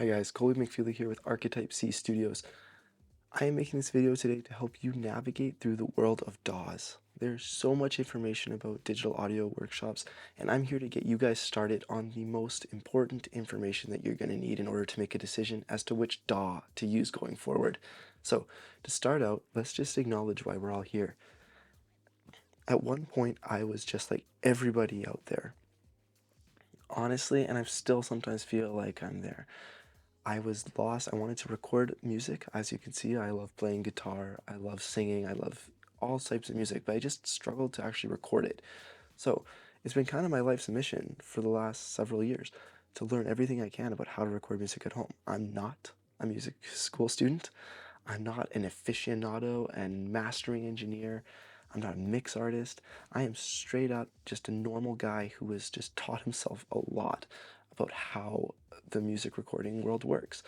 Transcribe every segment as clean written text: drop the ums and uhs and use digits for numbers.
Hi guys, Colby McFeely here with Archetype C Studios. I am making this video today to help you navigate through the world of DAWs. There's so much information about digital audio workshops, and I'm here to get you guys started on the most important information that you're going to need in order to make a decision as to which DAW to use going forward. So, to start out, let's just acknowledge why we're all here. At one point, I was just like everybody out there. Honestly, and I still sometimes feel like I'm there. I was lost. I wanted to record music. As you can see, I love playing guitar. I love singing. I love all types of music, but I just struggled to actually record it. So it's been kind of my life's mission for the last several years to learn everything I can about how to record music at home. I'm not a music school student. I'm not an aficionado and mastering engineer. I'm not a mix artist. I am straight up just a normal guy who has just taught himself a lot about how the music recording world works.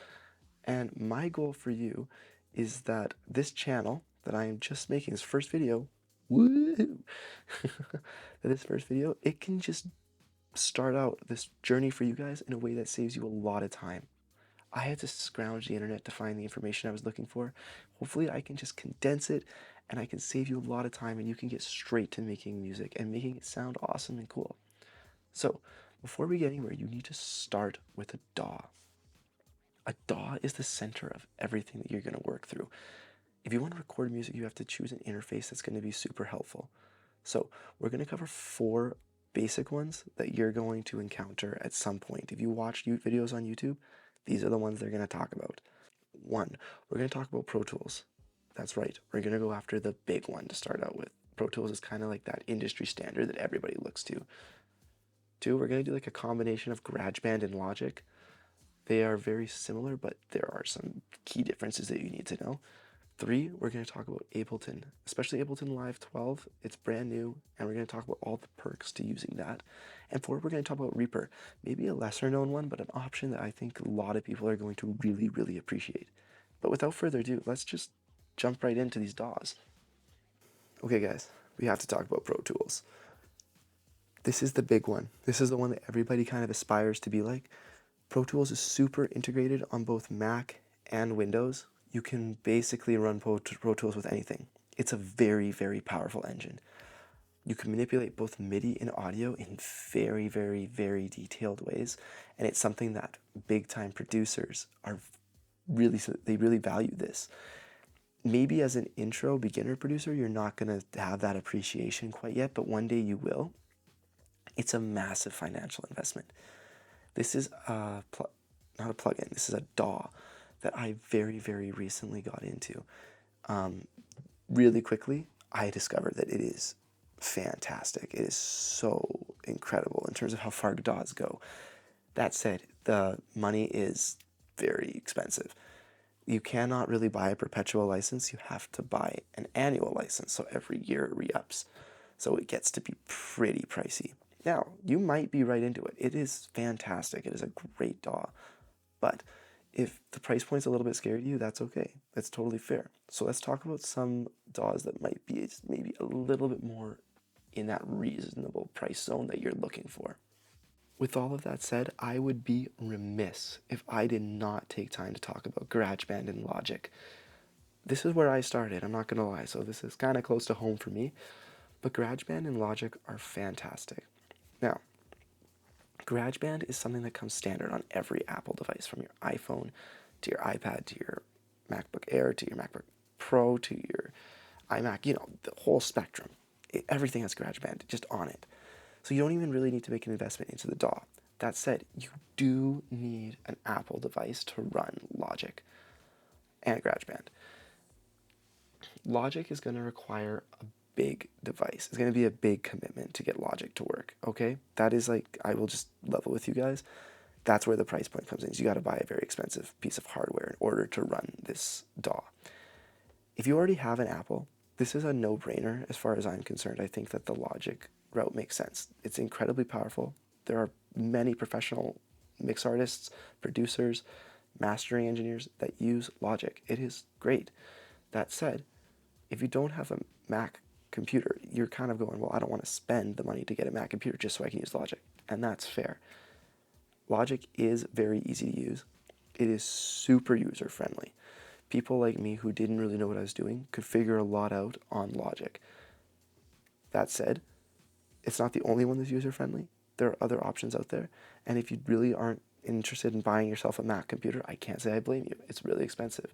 And my goal for you is that this channel that I am just making, this first video, woohoo, this first video, it can just start out this journey for you guys in a way that saves you a lot of time. I had to scrounge the internet to find the information I was looking for. Hopefully I can just condense it and I can save you a lot of time and you can get straight to making music and making it sound awesome and cool. So before we get anywhere, you need to start with a DAW. A DAW is the center of everything that you're going to work through. If you want to record music, you have to choose an interface that's going to be super helpful. So we're going to cover 4 basic ones that you're going to encounter at some point. If you watch videos on YouTube, these are the ones they're going to talk about. 1, we're going to talk about Pro Tools. That's right, we're going to go after the big one to start out with. Pro Tools is kind of like that industry standard that everybody looks to. 2, we're going to do like a combination of GarageBand and Logic. They are very similar, but there are some key differences that you need to know. 3, we're going to talk about Ableton, especially Ableton Live 12. It's brand new, and we're going to talk about all the perks to using that. And 4, we're going to talk about Reaper, maybe a lesser known one, but an option that I think a lot of people are going to really, really appreciate. But without further ado, let's just jump right into these DAWs. Okay guys, we have to talk about Pro Tools. This is the big one. This is the one that everybody kind of aspires to be like. Pro Tools is super integrated on both Mac and Windows. You can basically run Pro Tools with anything. It's a very, very powerful engine. You can manipulate both MIDI and audio in very, very, very detailed ways, and it's something that big-time producers are they really value this. Maybe as an intro beginner producer, you're not going to have that appreciation quite yet, but one day you will. It's a massive financial investment. This is not a plugin, this is a DAW that I very, very recently got into. Really quickly, I discovered that it is fantastic. It is so incredible in terms of how far DAWs go. That said, the money is very expensive. You cannot really buy a perpetual license. You have to buy an annual license, so every year it re-ups. So it gets to be pretty pricey. Now, you might be right into it. It is fantastic. It is a great DAW. But if the price point's a little bit scary to you, that's okay. That's totally fair. So let's talk about some DAWs that might be maybe a little bit more in that reasonable price zone that you're looking for. With all of that said, I would be remiss if I did not take time to talk about GarageBand and Logic. This is where I started, I'm not going to lie, so this is kind of close to home for me. But GarageBand and Logic are fantastic. Now, GarageBand is something that comes standard on every Apple device, from your iPhone to your iPad to your MacBook Air to your MacBook Pro to your iMac, you know, the whole spectrum. Everything has GarageBand just on it. So you don't even really need to make an investment into the DAW. That said, you do need an Apple device to run Logic and GarageBand. Logic is going to require a big device. It's going to be a big commitment to get Logic to work, okay? That is like, I will just level with you guys. That's where the price point comes in. So you got to buy a very expensive piece of hardware in order to run this DAW. If you already have an Apple, this is a no-brainer as far as I'm concerned. I think that the Logic route makes sense. It's incredibly powerful. There are many professional mix artists, producers, mastering engineers that use Logic. It is great. That said, if you don't have a Mac computer, you're kind of going, well, I don't want to spend the money to get a Mac computer just so I can use Logic. And that's fair. Logic is very easy to use. It is super user-friendly. People like me who didn't really know what I was doing could figure a lot out on Logic. That said, it's not the only one that's user-friendly. There are other options out there, and if you really aren't interested in buying yourself a Mac computer, I can't say I blame you. It's really expensive.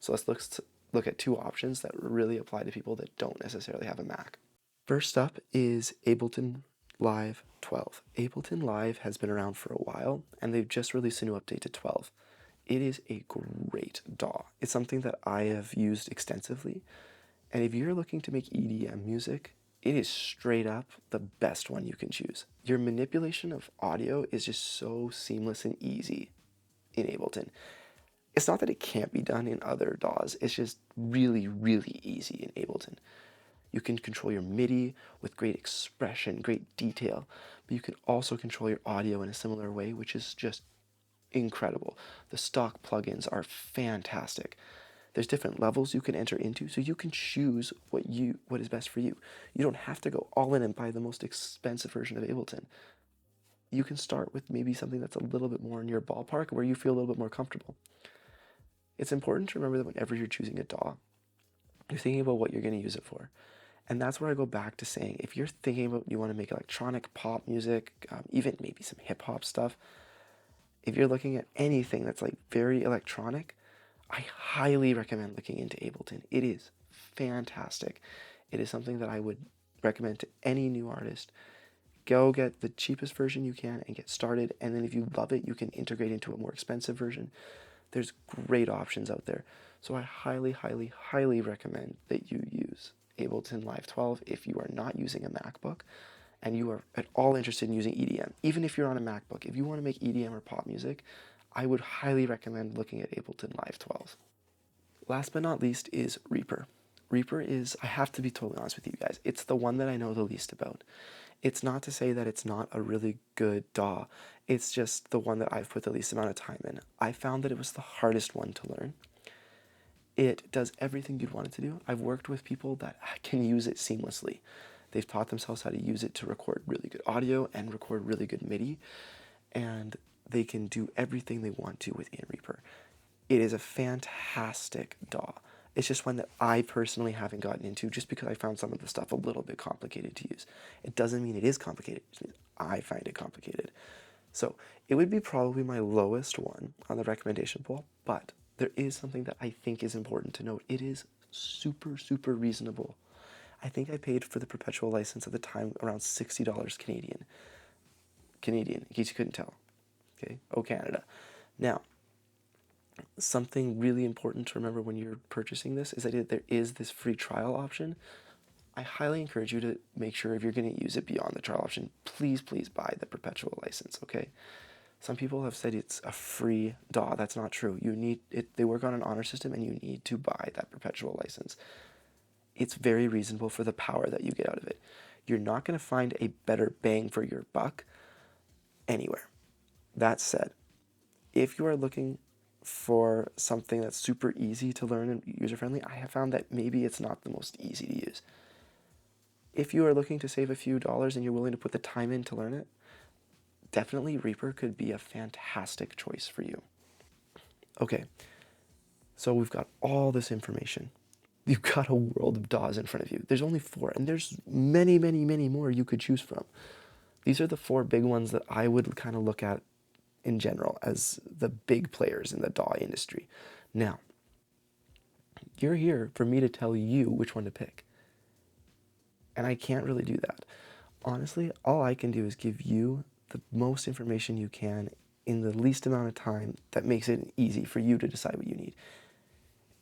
So let's look at two options that really apply to people that don't necessarily have a Mac. First up is Ableton Live 12. Ableton Live has been around for a while, and they've just released a new update to 12. It is a great DAW. It's something that I have used extensively, and if you're looking to make EDM music, it is straight up the best one you can choose. Your manipulation of audio is just so seamless and easy in Ableton. It's not that it can't be done in other DAWs, it's just really, really easy in Ableton. You can control your MIDI with great expression, great detail, but you can also control your audio in a similar way, which is just incredible. The stock plugins are fantastic. There's different levels you can enter into, so you can choose what is best for you. You don't have to go all in and buy the most expensive version of Ableton. You can start with maybe something that's a little bit more in your ballpark where you feel a little bit more comfortable. It's important to remember that whenever you're choosing a DAW, you're thinking about what you're going to use it for. And that's where I go back to saying, if you're thinking about you want to make electronic pop music, even maybe some hip hop stuff, if you're looking at anything that's like very electronic, I highly recommend looking into Ableton. It is fantastic. It is something that I would recommend to any new artist. Go get the cheapest version you can and get started. And then if you love it, you can integrate into a more expensive version. There's great options out there. So I highly, highly, highly recommend that you use Ableton Live 12 if you are not using a MacBook and you are at all interested in using EDM. Even if you're on a MacBook, if you want to make EDM or pop music, I would highly recommend looking at Ableton Live 12. Last but not least is Reaper. Reaper is, I have to be totally honest with you guys, it's the one that I know the least about. It's not to say that it's not a really good DAW, it's just the one that I've put the least amount of time in. I found that it was the hardest one to learn. It does everything you'd want it to do. I've worked with people that can use it seamlessly. They've taught themselves how to use it to record really good audio and record really good MIDI, and they can do everything they want to within Reaper. It is a fantastic DAW. It's just one that I personally haven't gotten into just because I found some of the stuff a little bit complicated to use. It doesn't mean it is complicated, it just means I find it complicated. So it would be probably my lowest one on the recommendation pool, but there is something that I think is important to note. It is super, super reasonable. I think I paid for the perpetual license at the time around $60 Canadian. Canadian, in case you couldn't tell. Okay, oh Canada. Now, something really important to remember when you're purchasing this is that there is this free trial option. I highly encourage you to make sure if you're going to use it beyond the trial option, please buy the perpetual license, okay? Some people have said it's a free DAW. That's not true. You need it. They work on an honor system, and you need to buy that perpetual license. It's very reasonable for the power that you get out of it. You're not going to find a better bang for your buck anywhere. That said, if you are looking for something that's super easy to learn and user-friendly, I have found that maybe it's not the most easy to use. If you are looking to save a few dollars and you're willing to put the time in to learn it, definitely Reaper could be a fantastic choice for you. Okay, so we've got all this information. You've got a world of DAWs in front of you. There's only 4, and there's many, many, many more you could choose from. These are the 4 big ones that I would kind of look at in general as the big players in the DAW industry. Now, you're here for me to tell you which one to pick. And I can't really do that. Honestly, all I can do is give you the most information you can in the least amount of time that makes it easy for you to decide what you need.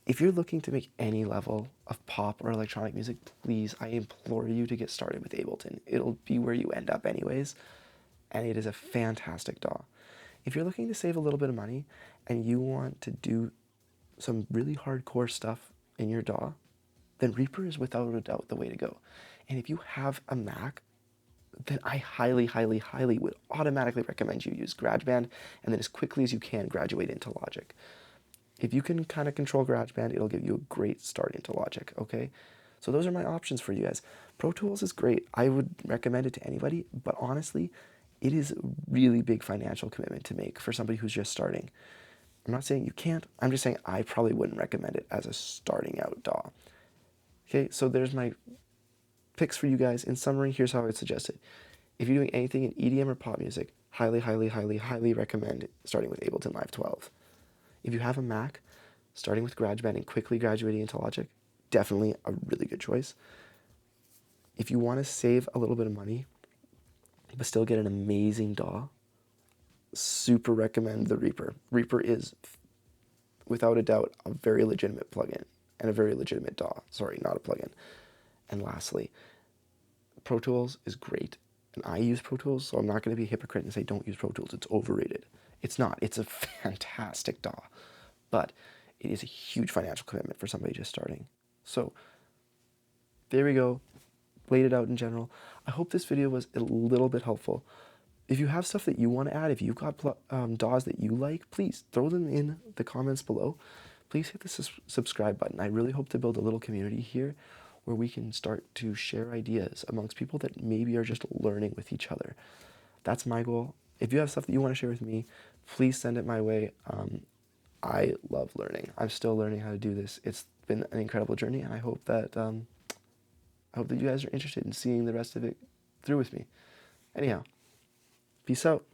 If you're looking to make any level of pop or electronic music, please, I implore you to get started with Ableton. It'll be where you end up anyways, and it is a fantastic DAW. If you're looking to save a little bit of money and you want to do some really hardcore stuff in your DAW, then Reaper is without a doubt the way to go. And if you have a Mac, then I highly, highly, highly would automatically recommend you use GarageBand and then as quickly as you can graduate into Logic. If you can kind of control GarageBand, it'll give you a great start into Logic, okay? So those are my options for you guys. Pro Tools is great. I would recommend it to anybody, but honestly, it is a really big financial commitment to make for somebody who's just starting. I'm not saying you can't. I'm just saying I probably wouldn't recommend it as a starting out DAW. Okay, so there's my picks for you guys. In summary, here's how I would suggest it. If you're doing anything in EDM or pop music, highly, highly, highly, highly recommend starting with Ableton Live 12. If you have a Mac, starting with GarageBand and quickly graduating into Logic, definitely a really good choice. If you want to save a little bit of money, but still get an amazing DAW, super recommend the Reaper. Reaper is, without a doubt, a very legitimate plugin and a very legitimate DAW. Sorry, not a plugin. And lastly, Pro Tools is great. And I use Pro Tools, so I'm not going to be a hypocrite and say don't use Pro Tools. It's overrated. It's not. It's a fantastic DAW. But it is a huge financial commitment for somebody just starting. So there we go. Laid it out in general. I hope this video was a little bit helpful. If you have stuff that you want to add, if you've got DAWs that you like, please throw them in the comments below. Please hit the subscribe button. I really hope to build a little community here where we can start to share ideas amongst people that maybe are just learning with each other. That's my goal. If you have stuff that you want to share with me, please send it my way. I love learning. I'm still learning how to do this. It's been an incredible journey, and I hope that you guys are interested in seeing the rest of it through with me. Anyhow, peace out.